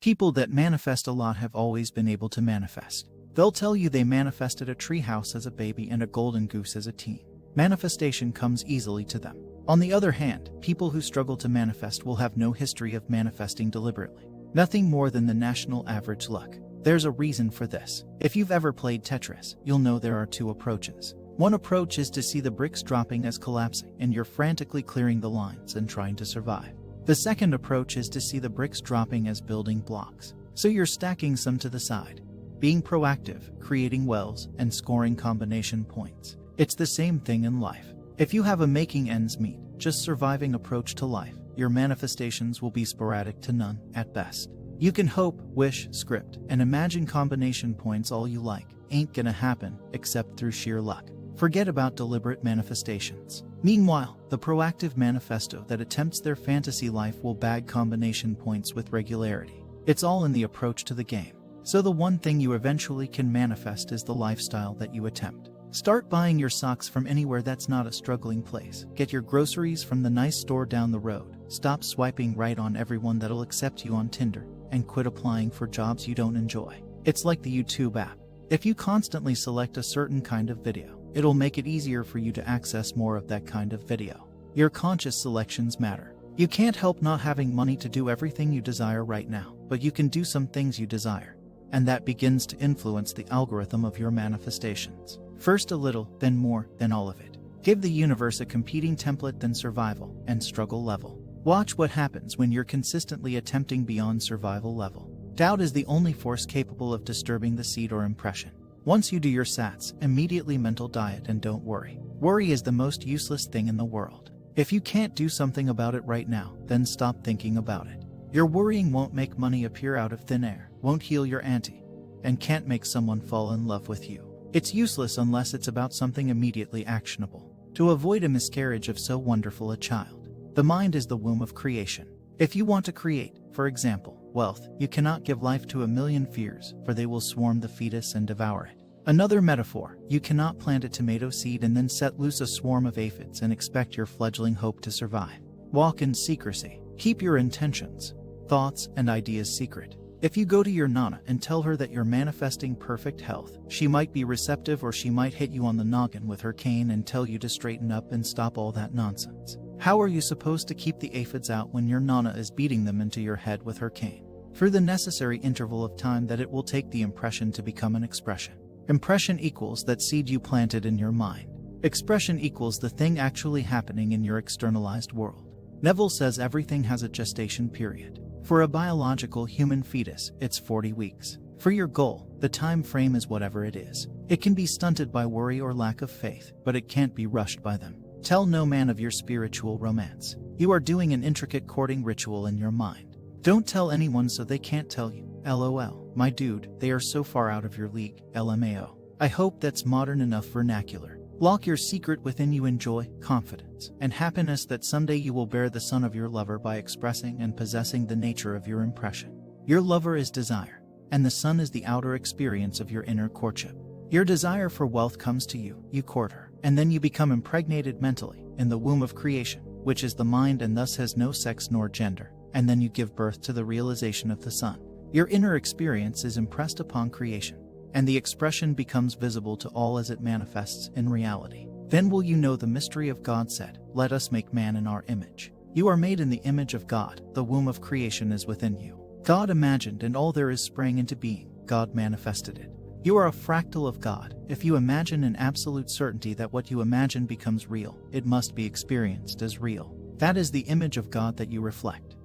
People that manifest a lot have always been able to manifest. They'll tell you they manifested a treehouse as a baby and a golden goose as a teen. Manifestation comes easily to them. On the other hand, people who struggle to manifest will have no history of manifesting deliberately. Nothing more than the national average luck. There's a reason for this. If you've ever played Tetris, you'll know there are two approaches. One approach is to see the bricks dropping as collapsing, and you're frantically clearing the lines and trying to survive. The second approach is to see the bricks dropping as building blocks. So you're stacking some to the side, being proactive, creating wells, and scoring combination points. It's the same thing in life. If you have a making ends meet, just surviving approach to life, your manifestations will be sporadic to none at best. You can hope, wish, script, and imagine combination points all you like. Ain't gonna happen, except through sheer luck. Forget about deliberate manifestations. Meanwhile, the proactive manifesto that attempts their fantasy life will bag combination points with regularity. It's all in the approach to the game. So the one thing you eventually can manifest is the lifestyle that you attempt. Start buying your socks from anywhere that's not a struggling place. Get your groceries from the nice store down the road. Stop swiping right on everyone that'll accept you on Tinder, and quit applying for jobs you don't enjoy. It's like the YouTube app. If you constantly select a certain kind of video, it'll make it easier for you to access more of that kind of video. Your conscious selections matter. You can't help not having money to do everything you desire right now, but you can do some things you desire. And that begins to influence the algorithm of your manifestations. First a little, then more, then all of it. Give the universe a competing template, then survival and struggle level. Watch what happens when you're consistently attempting beyond survival level. Doubt is the only force capable of disturbing the seed or impression. Once you do your sats, immediately mental diet and don't worry. Worry is the most useless thing in the world. If you can't do something about it right now, then stop thinking about it. Your worrying won't make money appear out of thin air, won't heal your auntie, and can't make someone fall in love with you. It's useless unless it's about something immediately actionable. To avoid a miscarriage of so wonderful a child. The mind is the womb of creation. If you want to create, for example, wealth, you cannot give life to a million fears, for they will swarm the fetus and devour it. Another metaphor, you cannot plant a tomato seed and then set loose a swarm of aphids and expect your fledgling hope to survive. Walk in secrecy. Keep your intentions, thoughts, and ideas secret. If you go to your nana and tell her that you're manifesting perfect health, she might be receptive, or she might hit you on the noggin with her cane and tell you to straighten up and stop all that nonsense. How are you supposed to keep the aphids out when your nana is beating them into your head with her cane? Through the necessary interval of time that it will take the impression to become an expression. Impression equals that seed you planted in your mind. Expression equals the thing actually happening in your externalized world. Neville says everything has a gestation period. For a biological human fetus, it's 40 weeks. For your goal, the time frame is whatever it is. It can be stunted by worry or lack of faith, but it can't be rushed by them. Tell no man of your spiritual romance. You are doing an intricate courting ritual in your mind. Don't tell anyone so they can't tell you. LOL, my dude, they are so far out of your league. LMAO. I hope that's modern enough vernacular. Lock your secret within you. Enjoy confidence and happiness that someday you will bear the son of your lover by expressing and possessing the nature of your impression. Your lover is desire, and the son is the outer experience of your inner courtship. Your desire for wealth comes to you, you court her, and then you become impregnated mentally in the womb of creation, which is the mind and thus has no sex nor gender, and then you give birth to the realization of the son. Your inner experience is impressed upon creation, and the expression becomes visible to all as it manifests in reality. Then will you know the mystery of God said, "Let us make man in our image." You are made in the image of God. The womb of creation is within you. God imagined, and all there is sprang into being. God manifested it. You are a fractal of God. If you imagine in absolute certainty that what you imagine becomes real, it must be experienced as real. That is the image of God that you reflect.